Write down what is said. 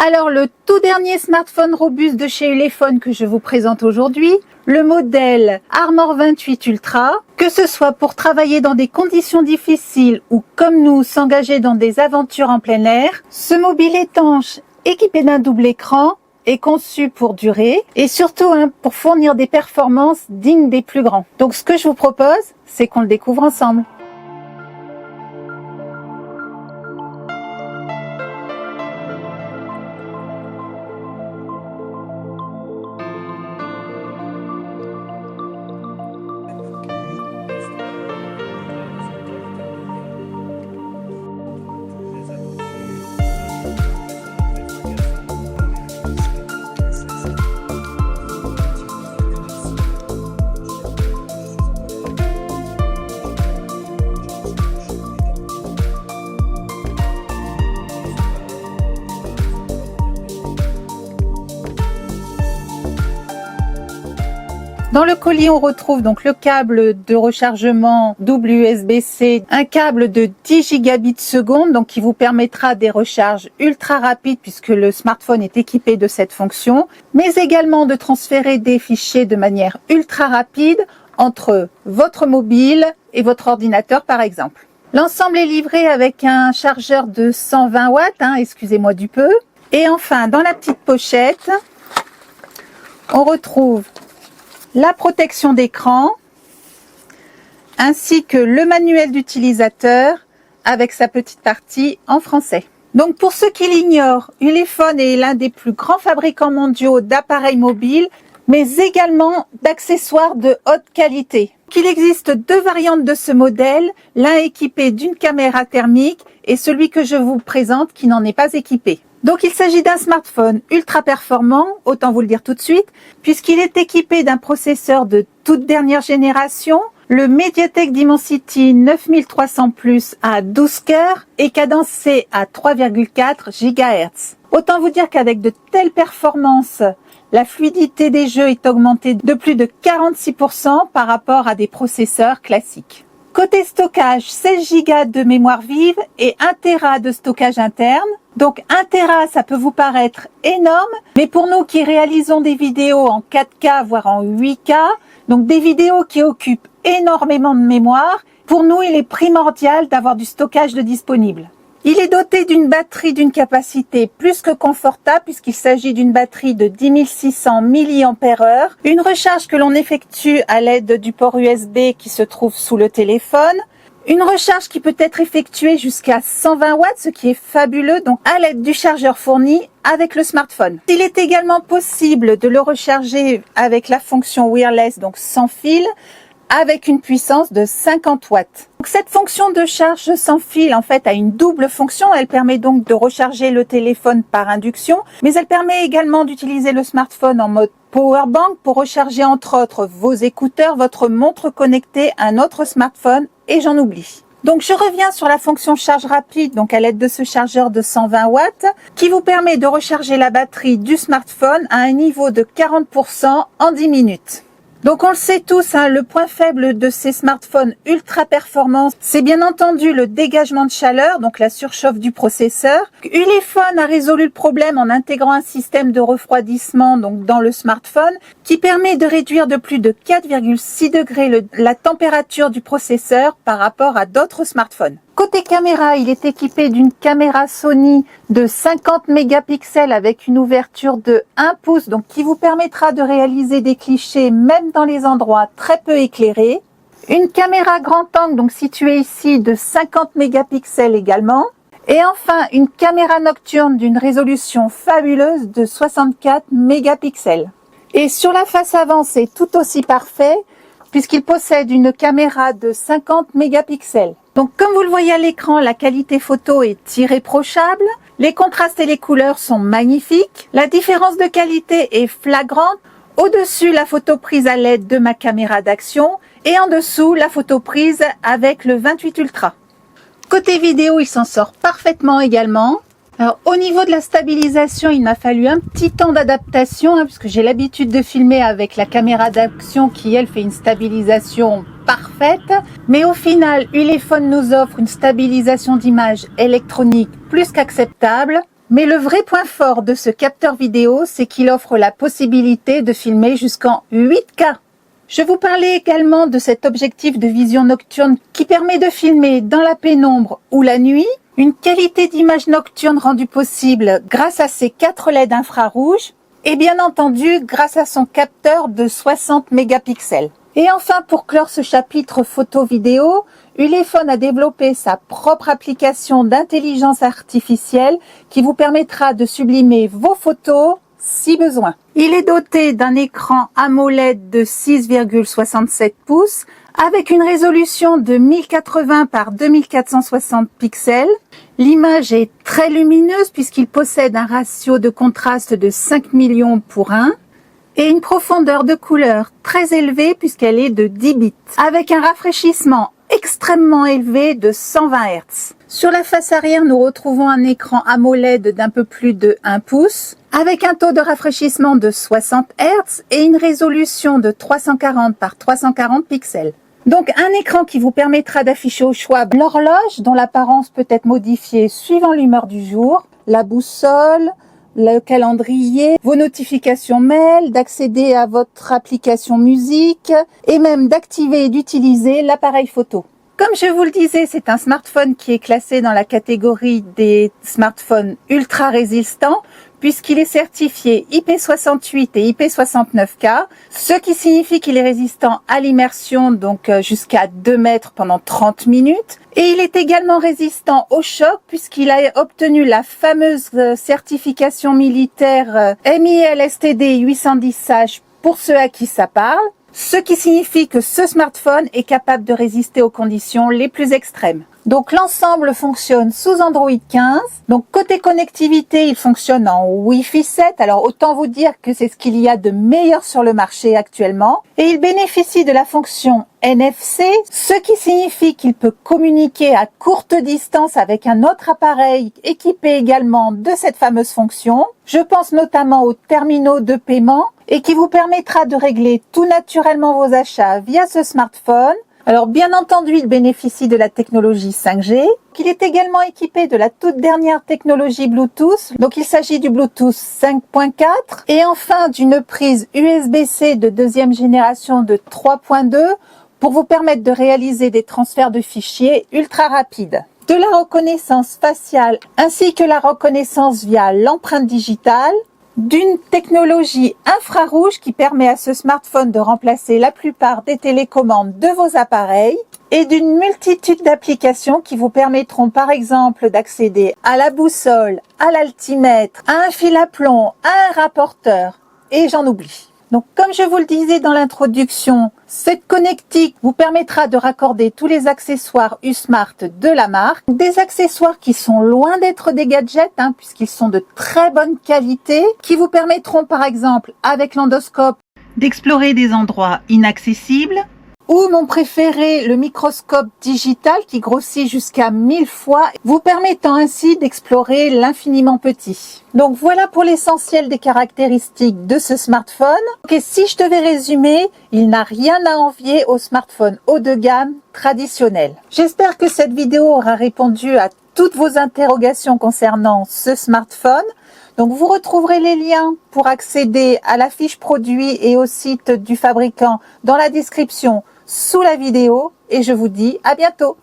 Alors, le tout dernier smartphone robuste de chez Ulefone que je vous présente aujourd'hui, le modèle Armor 28 Ultra, que ce soit pour travailler dans des conditions difficiles ou comme nous s'engager dans des aventures en plein air, ce mobile étanche équipé d'un double écran est conçu pour durer et surtout pour fournir des performances dignes des plus grands. Donc ce que je vous propose, c'est qu'on le découvre ensemble. Dans le colis, on retrouve donc le câble de rechargement double USB-C, un câble de 10 gigabits seconde, donc qui vous permettra des recharges ultra rapides puisque le smartphone est équipé de cette fonction, mais également de transférer des fichiers de manière ultra rapide entre votre mobile et votre ordinateur par exemple. L'ensemble est livré avec un chargeur de 120 watts, excusez-moi du peu. Et enfin, dans la petite pochette, on retrouve la protection d'écran, ainsi que le manuel d'utilisateur avec sa petite partie en français. Donc pour ceux qui l'ignorent, Ulefone est l'un des plus grands fabricants mondiaux d'appareils mobiles, mais également d'accessoires de haute qualité. Il existe deux variantes de ce modèle, l'un équipé d'une caméra thermique et celui que je vous présente qui n'en est pas équipé. Donc il s'agit d'un smartphone ultra performant, autant vous le dire tout de suite, puisqu'il est équipé d'un processeur de toute dernière génération, le MediaTek Dimensity 9300 Plus à 12 cœurs et cadencé à 3,4 GHz. Autant vous dire qu'avec de telles performances, la fluidité des jeux est augmentée de plus de 46% par rapport à des processeurs classiques. Côté stockage, 16 Go de mémoire vive et 1 Tera de stockage interne. Donc 1 Tera, ça peut vous paraître énorme, mais pour nous qui réalisons des vidéos en 4K, voire en 8K, donc des vidéos qui occupent énormément de mémoire, pour nous il est primordial d'avoir du stockage de disponible. Il est doté d'une batterie d'une capacité plus que confortable puisqu'il s'agit d'une batterie de 10 600 mAh, une recharge que l'on effectue à l'aide du port USB qui se trouve sous le téléphone, une recharge qui peut être effectuée jusqu'à 120 watts, ce qui est fabuleux, donc à l'aide du chargeur fourni avec le smartphone. Il est également possible de le recharger avec la fonction wireless, donc sans fil, avec une puissance de 50 watts. Donc cette fonction de charge sans fil en fait a une double fonction. Elle permet donc de recharger le téléphone par induction, mais elle permet également d'utiliser le smartphone en mode powerbank pour recharger entre autres vos écouteurs, votre montre connectée, un autre smartphone et j'en oublie. Donc je reviens sur la fonction charge rapide, donc à l'aide de ce chargeur de 120 watts, qui vous permet de recharger la batterie du smartphone à un niveau de 40% en 10 minutes. Donc on le sait tous, le point faible de ces smartphones ultra performants, c'est bien entendu le dégagement de chaleur, donc la surchauffe du processeur. Ulefone a résolu le problème en intégrant un système de refroidissement donc dans le smartphone qui permet de réduire de plus de 4,6 degrés la température du processeur par rapport à d'autres smartphones. Côté caméra, il est équipé d'une caméra Sony de 50 mégapixels avec une ouverture de 1 pouce, donc qui vous permettra de réaliser des clichés même dans les endroits très peu éclairés. Une caméra grand angle, donc située ici, de 50 mégapixels également. Et enfin, une caméra nocturne d'une résolution fabuleuse de 64 mégapixels. Et sur la face avant, c'est tout aussi parfait puisqu'il possède une caméra de 50 mégapixels. Donc comme vous le voyez à l'écran, la qualité photo est irréprochable, les contrastes et les couleurs sont magnifiques, la différence de qualité est flagrante, au-dessus la photo prise à l'aide de ma caméra d'action et en dessous la photo prise avec le 28 Ultra. Côté vidéo, il s'en sort parfaitement également. Alors au niveau de la stabilisation, il m'a fallu un petit temps d'adaptation puisque j'ai l'habitude de filmer avec la caméra d'action qui elle fait une stabilisation parfaite. Mais au final, Ulefone nous offre une stabilisation d'image électronique plus qu'acceptable. Mais le vrai point fort de ce capteur vidéo, c'est qu'il offre la possibilité de filmer jusqu'en 8K. Je vous parlais également de cet objectif de vision nocturne qui permet de filmer dans la pénombre ou la nuit, une qualité d'image nocturne rendue possible grâce à ses 4 LED infrarouges et bien entendu grâce à son capteur de 60 mégapixels. Et enfin, pour clore ce chapitre photo-vidéo, Ulefone a développé sa propre application d'intelligence artificielle qui vous permettra de sublimer vos photos si besoin. Il est doté d'un écran AMOLED de 6,67 pouces avec une résolution de 1080 par 2460 pixels. L'image est très lumineuse puisqu'il possède un ratio de contraste de 5 millions pour 1 et une profondeur de couleur très élevée puisqu'elle est de 10 bits avec un rafraîchissement extrêmement élevé de 120 Hz. Sur la face arrière, nous retrouvons un écran AMOLED d'un peu plus de 1 pouce avec un taux de rafraîchissement de 60 Hz et une résolution de 340 par 340 pixels. Donc un écran qui vous permettra d'afficher au choix l'horloge dont l'apparence peut être modifiée suivant l'humeur du jour, la boussole, le calendrier, vos notifications mail, d'accéder à votre application musique et même d'activer et d'utiliser l'appareil photo. Comme je vous le disais, c'est un smartphone qui est classé dans la catégorie des smartphones ultra résistants puisqu'il est certifié IP68 et IP69K, ce qui signifie qu'il est résistant à l'immersion, donc jusqu'à 2 mètres pendant 30 minutes. Et il est également résistant au choc puisqu'il a obtenu la fameuse certification militaire MIL-STD 810H pour ceux à qui ça parle. Ce qui signifie que ce smartphone est capable de résister aux conditions les plus extrêmes. Donc l'ensemble fonctionne sous Android 15. Donc côté connectivité, il fonctionne en Wi-Fi 7. Alors autant vous dire que c'est ce qu'il y a de meilleur sur le marché actuellement. Et il bénéficie de la fonction NFC, ce qui signifie qu'il peut communiquer à courte distance avec un autre appareil équipé également de cette fameuse fonction. Je pense notamment aux terminaux de paiement et qui vous permettra de régler tout naturellement vos achats via ce smartphone. Alors bien entendu, il bénéficie de la technologie 5G. Il est également équipé de la toute dernière technologie Bluetooth. Donc il s'agit du Bluetooth 5.4 et enfin d'une prise USB-C de deuxième génération de 3.2 pour vous permettre de réaliser des transferts de fichiers ultra rapides. De la reconnaissance faciale ainsi que la reconnaissance via l'empreinte digitale, d'une technologie infrarouge qui permet à ce smartphone de remplacer la plupart des télécommandes de vos appareils et d'une multitude d'applications qui vous permettront par exemple d'accéder à la boussole, à l'altimètre, à un fil à plomb, à un rapporteur et j'en oublie. Donc comme je vous le disais dans l'introduction, cette connectique vous permettra de raccorder tous les accessoires U-Smart de la marque. Des accessoires qui sont loin d'être des gadgets puisqu'ils sont de très bonne qualité, qui vous permettront par exemple avec l'endoscope d'explorer des endroits inaccessibles. Ou mon préféré, le microscope digital qui grossit jusqu'à 1000 fois, vous permettant ainsi d'explorer l'infiniment petit. Donc voilà pour l'essentiel des caractéristiques de ce smartphone. Et si je devais résumer, il n'a rien à envier au smartphone haut de gamme traditionnel. J'espère que cette vidéo aura répondu à toutes vos interrogations concernant ce smartphone. Donc vous retrouverez les liens pour accéder à la fiche produit et au site du fabricant dans la description sous la vidéo et je vous dis à bientôt.